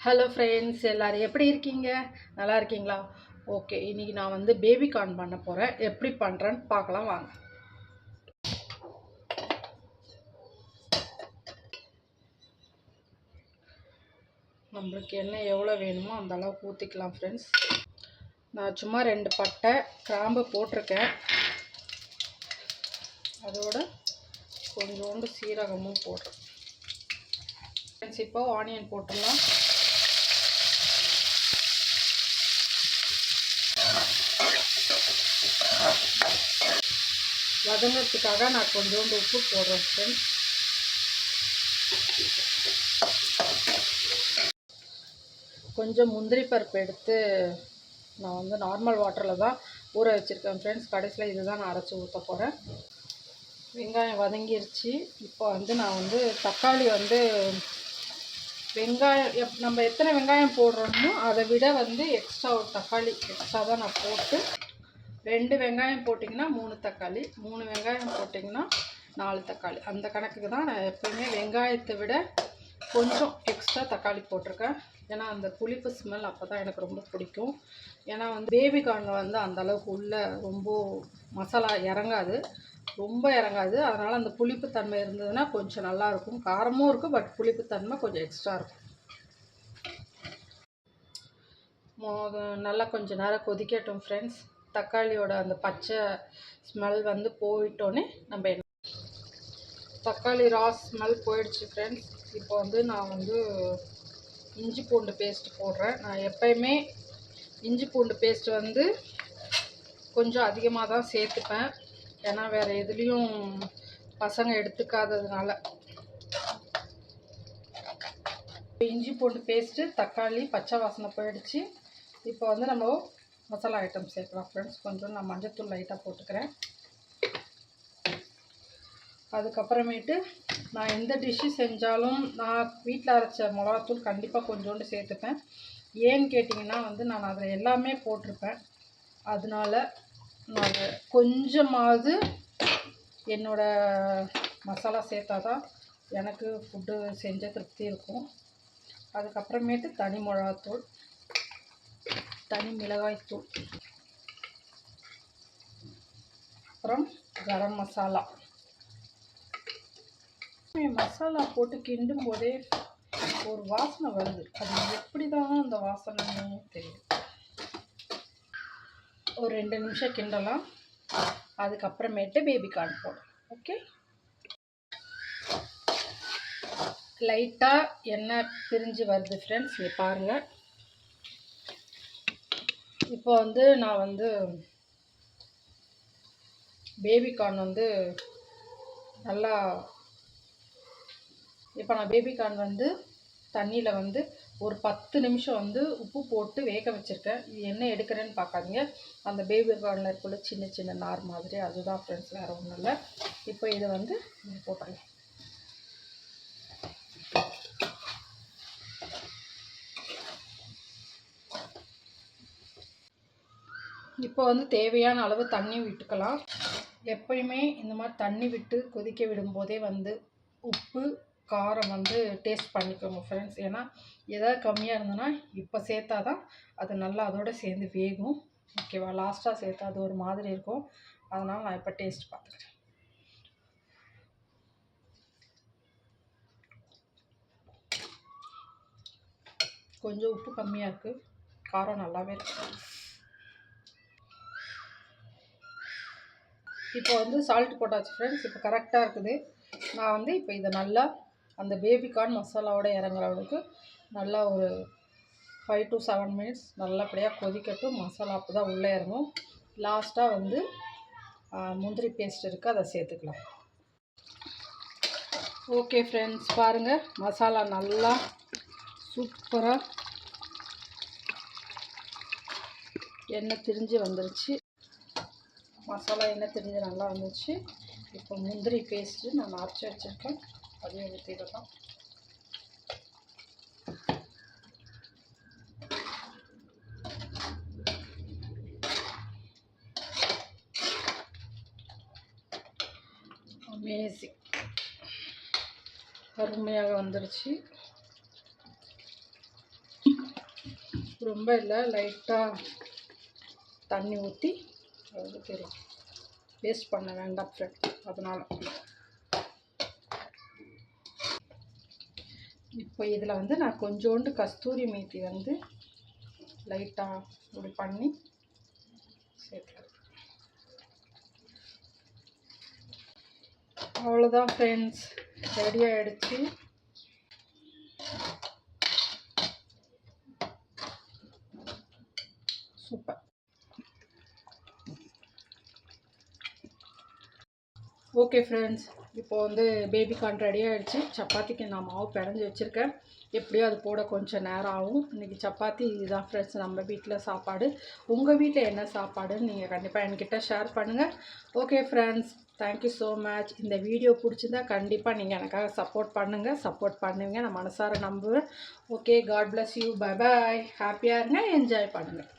Hello friends, எல்லோரும் எப்படி இருக்கீங்க? நல்லா இருக்கீங்களா? ஓகே, இன்றைக்கி நான் வந்து பேபி கார்ன் பண்ண போகிறேன். எப்படி பண்ணுறேன்னு பார்க்கலாம் வாங்க. நம்மளுக்கு எண்ணெய் எவ்வளோ வேணுமோ அந்த அளவுக்கு ஊற்றிக்கலாம் ஃப்ரெண்ட்ஸ். நான் சும்மா 2 பட்டை கிராம்பு போட்டிருக்கேன். அதோட கொஞ்சோண்டு சீரகமும் போடுறேன் ஃப்ரெண்ட்ஸ். இப்போ ஆனியன் போட்டுடலாம். வதங்கிறதுக்காக நான் கொஞ்சோண்டு உப்பு போடுறேன் ஃப்ரெண்ட்ஸ். கொஞ்சம் முந்திரி பருப்பு எடுத்து நான் வந்து நார்மல் வாட்டரில் தான் ஊற வச்சுருக்கேன் ஃப்ரெண்ட்ஸ். கடைசியில் இதுதான் நான் அரைச்சி ஊற்ற போகிறேன். வெங்காயம் வதங்கிருச்சு. இப்போ வந்து நான் வந்து தக்காளி வந்து வெங்காயம் நம்ம எத்தனை வெங்காயம் போடுறோமோ அதை விட வந்து எக்ஸ்ட்ரா ஒரு தக்காளி எக்ஸ்ட்ரா தான் நான் போட்டு 2 வெங்காயம் போட்டிங்கன்னா 3 தக்காளி, 3 வெங்காயம் போட்டிங்கன்னா 4 தக்காளி, அந்த கணக்குக்கு தான் நான் எப்போயுமே வெங்காயத்தை விட கொஞ்சம் எக்ஸ்ட்ரா தக்காளி போட்டிருக்கேன். ஏன்னா அந்த புளிப்பு ஸ்மெல் அப்போ தான் எனக்கு ரொம்ப பிடிக்கும். ஏன்னா வந்து பேபி கார்னில் வந்து அந்தளவுக்கு உள்ள ரொம்ப மசாலா இறங்காது, ரொம்ப இறங்காது. அதனால் அந்த புளிப்புத்தன்மை இருந்ததுன்னா கொஞ்சம் நல்லாயிருக்கும். காரமும் இருக்கும், பட் புளிப்புத்தன்மை கொஞ்சம் எக்ஸ்ட்ரா இருக்கும். நல்லா கொஞ்சம் நேரம் கொதிக்கட்டும் ஃப்ரெண்ட்ஸ். தக்காளியோட அந்த பச்சை ஸ்மெல் வந்து போயிட்டோன்னே நம்ம தக்காளி ஸ்மெல் போயிடுச்சு ஃப்ரெண்ட்ஸ். இப்போ வந்து நான் வந்து இஞ்சி பூண்டு பேஸ்ட் போடுறேன். நான் எப்பயுமே இஞ்சி பூண்டு பேஸ்ட் வந்து கொஞ்சம் அதிகமாக தான் சேர்த்துப்பேன். ஏன்னா வேறு எதுலேயும் பசங்க எடுத்துக்காததுனால. இஞ்சி பூண்டு பேஸ்ட்டு, தக்காளி பச்சை வாசனை போயிடுச்சு. இப்போ வந்து நம்ம மசாலா ஐட்டம் சேர்க்கலாம் ஃப்ரெண்ட்ஸ். கொஞ்சம் நான் மஞ்சத்தூள் லைட்டாக போட்டுக்கிறேன். அதுக்கப்புறமேட்டு நான் எந்த டிஷ்ஷு செஞ்சாலும் நான் வீட்டில் அரைச்ச மிளகாத்தூள் கண்டிப்பாக கொஞ்சோண்டு சேர்த்துப்பேன். ஏன்னு கேட்டிங்கன்னா வந்து நான் அதில் எல்லாமே போட்டிருப்பேன். அதனால நான் கொஞ்சமாவது என்னோடய மசாலா சேர்த்தா தான் எனக்கு ஃபுட்டு செஞ்ச திருப்தி இருக்கும். அதுக்கப்புறமேட்டு தனி மிளகாத்தூள், தனி மிளகாய்த்தூள், அப்புறம் கரம் மசாலா. மசாலா போட்டு கிண்டும் போதே ஒரு வாசனை வருது. அது எப்படி தான் அந்த வாசனைன்னு தெரியும். ஒரு 2 நிமிஷம் கிண்டலாம். அதுக்கப்புறமேட்டு பேபி கார்ன் போடும். ஓகே, லைட்டாக எண்ணெய் பிரிஞ்சு வருது ஃப்ரெண்ட்ஸ். இங்கே பாருங்கள். இப்போ வந்து நான் வந்து பேபி கார்ன் வந்து நல்லா இப்போ நான் பேபி கார்ன் வந்து தண்ணியில் வந்து ஒரு 10 நிமிஷம் வந்து உப்பு போட்டு வேக வச்சுருக்கேன். இது என்ன எடுக்கிறேன்னு பார்க்காதீங்க. அந்த பேபி கார்னில் இருக்குள்ள சின்ன சின்ன நார் மாதிரி, அதுதான் ஃப்ரெண்ட்ஸ், வேறு ஒன்றும் இல்லை. இப்போ இதை வந்து போட்டுடலாம். இப்போ வந்து தேவையான அளவு தண்ணி விட்டுக்கலாம். எப்பயுமே இந்த மாதிரி தண்ணி விட்டு கொதிக்க விடும்போதே வந்து உப்பு காரம் வந்து டேஸ்ட் பண்ணிக்கோங்க ஃப்ரெண்ட்ஸ். ஏன்னா எதாவது கம்மியாக இருந்ததுன்னா இப்போ சேர்த்தா தான் அது நல்லா அதோடு சேர்ந்து வேகும். ஓகேவா? லாஸ்ட்டாக சேர்த்தா அது ஒரு மாதிரி இருக்கும். அதனால் நான் இப்போ டேஸ்ட் பார்த்துக்கிறேன். கொஞ்சம் உப்பு கம்மியாக இருக்குது, காரம் நல்லாவே இருக்குது. இப்போ வந்து சால்ட் போட்டாச்சு ஃப்ரெண்ட்ஸ். இப்போ கரெக்டாக இருக்குது. நான் வந்து இப்போ இதை நல்லா அந்த பேபி கார்ன் மசாலாவோட இறங்குற அளவுக்கு நல்லா ஒரு 5 to 7 மினிட்ஸ் நல்லபடியாக கொதிக்கட்டும். மசாலா அப்போ தான் உள்ளே இறங்கும். லாஸ்ட்டாக வந்து முந்திரி பேஸ்ட் இருக்குது, அதை சேர்த்துக்கலாம். ஓகே ஃப்ரெண்ட்ஸ், பாருங்கள், மசாலா நல்லா சூப்பராக எண்ணெய் திரிஞ்சு வந்துருச்சு. மசாலா எண்ணெய் திரிஞ்சு நல்லா வந்துச்சு. இப்போ முந்திரி பேஸ்ட்டு நான் அரைச்சி வச்சுருக்கேன், அதையும் ஊற்றிடலாம். அமேசிங். அருமையாக வந்துருச்சு. ரொம்ப இல்லை, லைட்டாக தண்ணி ஊற்றி தெரியும், வேஸ்ட் பண்ண வேண்டாம் ஃப்ரெண்ட். அதனால் இப்போ இதில் வந்து நான் கொஞ்சோண்டு கஸ்தூரி மேத்தி வந்து லைட்டாக இப்படி பண்ணி சேர்த்துக்கிறேன். அவ்வளோதான் ஃப்ரெண்ட்ஸ், ரெடி ஆகிடுச்சு. சூப்பர். ஓகே ஃப்ரெண்ட்ஸ், இப்போ வந்து பேபிகார்ன் ரெடி ஆகிடுச்சு. சப்பாத்திக்கு நான் மாவு பிணைஞ்சி வச்சுருக்கேன். எப்படியோ அது போட கொஞ்சம் நேரம் ஆகும். இன்றைக்கி சப்பாத்தி இதுதான் ஃப்ரெண்ட்ஸ் நம்ம வீட்டில் சாப்பாடு. உங்கள் வீட்டில் என்ன சாப்பாடுன்னு நீங்கள் கண்டிப்பாக என்கிட்ட ஷேர் பண்ணுங்கள். Okay friends, thank you so much. இந்த வீடியோ பிடிச்சிருந்தா கண்டிப்பாக நீங்கள் எனக்காக சப்போர்ட் பண்ணுவீங்க. நான் மனசார நம்புவேன். Okay, God bless you. Bye bye. ஹாப்பியாக இருங்க, என்ஜாய் பண்ணுங்கள்.